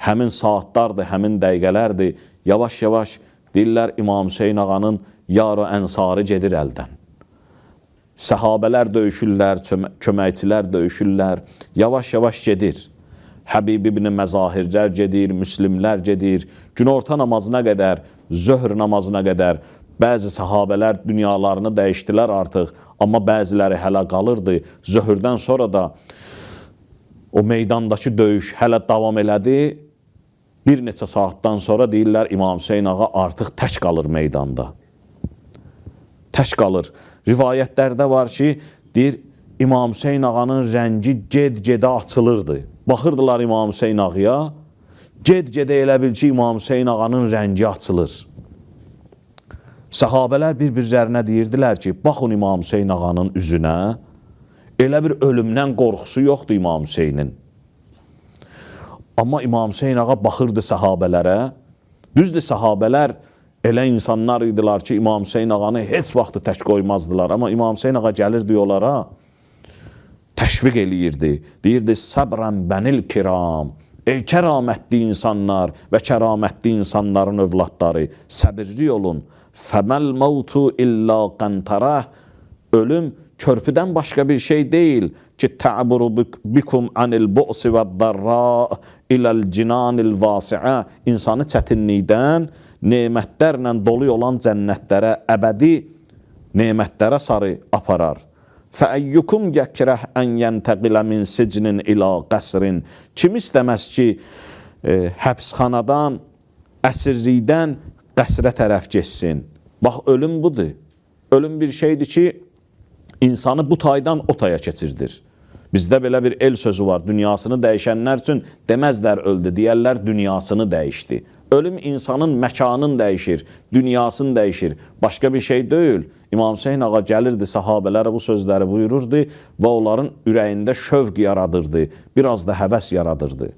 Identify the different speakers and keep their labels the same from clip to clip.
Speaker 1: həmin saatlardır, həmin dəqiqələrdir. Yavaş-yavaş deyirlər İmam Hüseyin ağanın yar-ı ənsarı gedir əldən. Səhabələr döyüşürlər, köməkçilər döyüşürlər, yavaş-yavaş gedir. Həbib ibn Məzahirlər gedir, müslimlər gedir, günorta namazına qədər, zöhr namazına qədər. Bəzi səhabələr dünyalarını dəyişdilər artıq, amma bəziləri hələ qalırdı. Zöhrdən sonra da o meydandakı döyüş hələ davam elədi. Bir neçə saatdan sonra deyirlər İmam Hüseyin ağa artıq tək qalır meydanda. Tək qalır. Rivayətlərdə var ki, deyir, İmam Hüseyin ağanın rəngi ged-gedə açılırdı. Baxırdılar İmam Hüseyin ağaya, ged-gedə elə bil ki, İmam Hüseyin ağanın rəngi açılır. Səhabələr bir-birlərinə deyirdilər ki, baxın İmam Hüseyin ağanın üzünə, elə bir ölümdən qorxusu yoxdur İmam Hüseynin. Amma İmam Hüseyin ağa baxırdı səhabələrə, düzdür səhabələr elə insanlar idilər ki, İmam Hüseyin ağanı heç vaxtı tək qoymazdılar. Amma İmam Hüseyin ağa gəlirdi onlara, təşviq eləyirdi. Deyirdi, səbrən bənil kiram, ey kəramətli insanlar və kəramətli insanların övladları, səbirli olun. Fəməl mautu illa qəntarah, ölüm körpüdən başqa bir şey deyil ki, tə'buru bikum anil bu'si və darra iləl cinanil vasi'ə, insanı çətinlikdən, nemətlərlə dolu olan cənnətlərə, əbədi nemətlərə sarı aparar. Fəəyyukum yəkrəh ən yəntəqilə min sicnin ilə qəsrin, kim istəməz ki, həbsxanadan, əsirlikdən qəsrə tərəf geçsin. Bax, ölüm budur. Ölüm bir şeydir ki, insanı bu taydan o taya keçirdir. Bizdə belə bir el sözü var, dünyasını dəyişənlər üçün deməzlər öldü, deyərlər dünyasını dəyişdi. Ölüm insanın məkanını dəyişir, dünyasını dəyişir, başqa bir şey deyil. İmam Hüseyin ağa gəlirdi, sahabələrə bu sözləri buyururdu və onların ürəyində şövq yaradırdı, biraz da həvəs yaradırdı.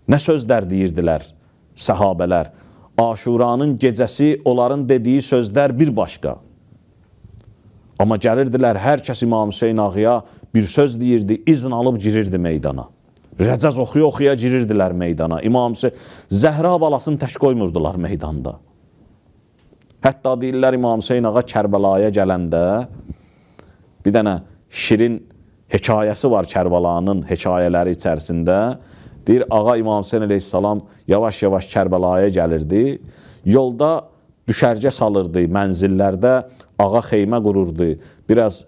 Speaker 1: Nə sözlər deyirdilər sahabələr? Aşuranın gecəsi onların dediyi sözlər bir başqa. Amma gəlirdilər, hər kəs İmam Hüseyin ağaya bir söz deyirdi, izin alıb girirdi meydana. Rəcəz oxuya-oxuya girirdilər meydana. İmam Hüseyin Zəhra balasını tək qoymurdular meydanda. Hətta deyirlər İmam Hüseyin ağa Kərbəlaya gələndə bir dənə şirin hekayəsi var Kərbəlanın hekayələri içərisində. Deyir, ağa İmam Hüseyin əleyhissalam yavaş-yavaş Kərbəlaya gəlirdi. Yolda düşərgə salırdı, mənzillərdə ağa xeymə qururdu. Biraz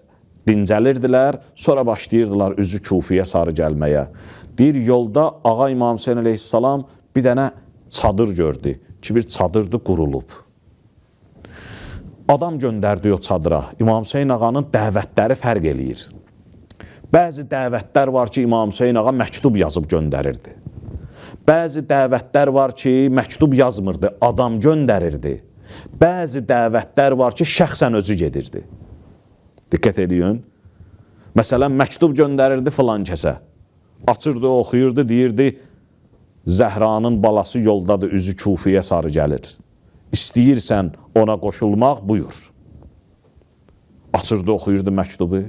Speaker 1: dincəlirdilər, sonra başlayırdılar üzü Kufiyə sarı gəlməyə. Deyir, yolda ağa İmam Hüseyin əleyhissalam bir dənə çadır gördü ki, bir çadırdı qurulub. Adam göndərdi o çadıra. İmam Hüseyin ağanın dəvətləri fərq eləyir. Bəzi dəvətlər var ki, İmam Hüseyin ağa məktub yazıb göndərirdi. Bəzi dəvətlər var ki, məktub yazmırdı, adam göndərirdi. Bəzi dəvətlər var ki, şəxsən özü gedirdi. Diqqət edin. Məsələn, məktub göndərirdi filan kəsə. Açırdı, oxuyurdu, deyirdi, Zəhranın balası yoldadır, üzü Kufiyə sarı gəlir. İstəyirsən ona qoşulmaq, buyur. Açırdı, oxuyurdu məktubu,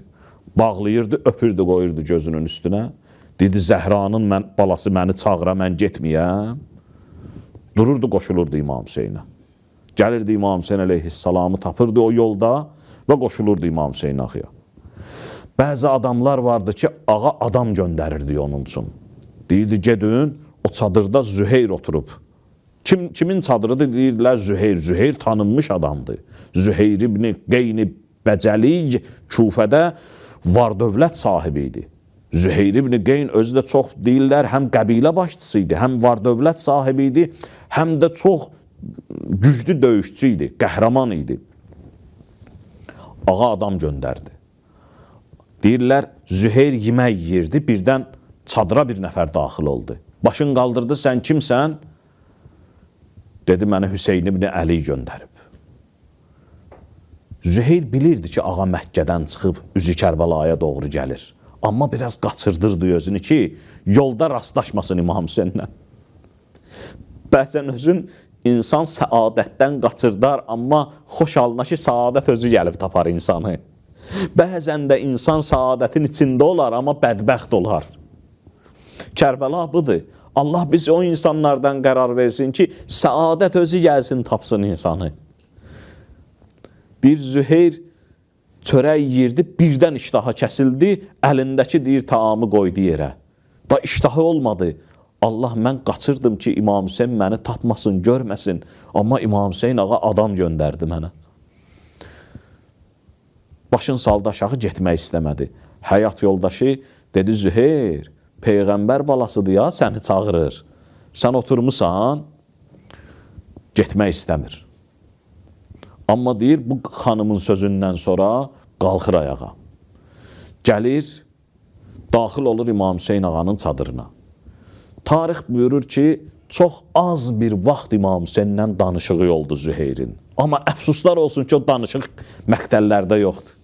Speaker 1: bağlayırdı, öpürdü, qoyurdu gözünün üstünə. Dedi, Zəhranın balası məni çağıra, mən getməyəm. Dururdu, qoşulurdu İmam Hüseyinə. Gəlirdi İmam Hüseyin əleyhissalamı tapırdı o yolda və qoşulurdu İmam Hüseyin ağaya. Bəzi adamlar vardı ki, ağa adam göndərirdi onun üçün. Deyirdi, gedin, o çadırda Züheyr oturub. Kimin çadırıdır? Deyirdilər Züheyr. Züheyr tanınmış adamdır. Züheyr ibn Qeyni Bəcəli Kufədə var dövlət sahibi idi. Züheyr ibn Qeyn özü də çox deyirlər, həm qəbilə başçısı idi, həm var dövlət sahibi idi, həm də çox güclü döyüşçü idi, qəhrəman idi. Ağa adam göndərdi. Deyirlər, Züheyr yemək yiyirdi, birdən çadıra bir nəfər daxil oldu. Başın qaldırdı, sən kimsən? Dedi, mənə Hüseyin ibn Əli göndərib. Züheyr bilirdi ki, ağa Məkkədən çıxıb üzü Kərbəlaya doğru gəlir. Amma biraz qaçırdırdı özünü ki, yolda rastlaşmasın İmam Hüseyinlə. Bəzən özün insan səadətdən qaçırdar, amma xoş halına ki, səadət özü gəlib tapar insanı. Bəzən də insan səadətin içində olar, amma bədbəxt olar. Kərbəla budur. Allah bizi o insanlardan qərar versin ki, səadət özü gəlsin, tapsın insanı. Deyir, Züheyr çörək yeyirdi, birdən iştahı kəsildi, əlindəki deyir, taamı qoydu yerə. Da iştahı olmadı. Allah, mən qaçırdım ki, İmam Hüseyin məni tapmasın, görməsin. Amma İmam Hüseyin ağa adam göndərdi mənə. Başın saldı aşağı, getmək istəmədi. Həyat yoldaşı dedi, Züheyr, Peyğəmbər balasıdır ya, səni çağırır. Sən oturmusan, getmək istəmir. Amma deyir, bu xanımın sözündən sonra qalxır ayağa. Gəlir, daxil olur İmam Hüseyin ağanın çadırına. Tarix buyurur ki, çox az bir vaxt İmam Hüseyinlə danışığı oldu Züheyrin. Amma əfsuslar olsun ki, o danışıq məqtəllərdə yoxdur.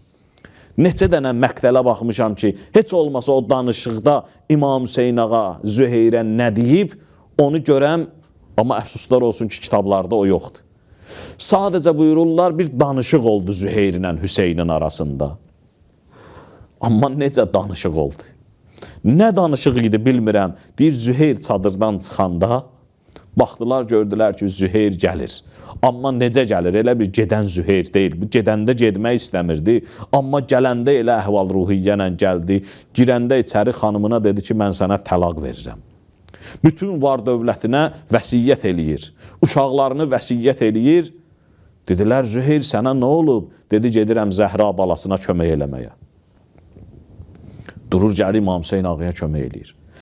Speaker 1: Neçə dənə məqtələ baxmışam ki, heç olmasa o danışıqda İmam Hüseyin ağa Züheyrə nə deyib, onu görəm, amma əfsuslar olsun ki, kitablarda o yoxdur. Sadəcə buyururlar, bir danışıq oldu Züheyr ilə Hüseynin arasında. Amma necə danışıq oldu? Nə danışıq idi bilmirəm. Deyir, Züheyr çadırdan çıxanda, baxdılar, gördülər ki, Züheyr gəlir. Amma necə gəlir? Elə bir gedən Züheyr deyil. Bu gedəndə gedmək istəmirdi. Amma gələndə elə əhval-ruhiyyə ilə gəldi. Girəndə içəri xanımına dedi ki, mən sənə təlaq verirəm. Bütün var dövlətinə vəsiyyət eləyir. Uşaqlarını vəsiyyət eləyir. Dedilər, Züheyr sənə nə olub? Dedi, gedirəm Zəhra balasına kömək eləməyə. Durur, gəlir İmam Hüseyin ağaya kömək eləyir.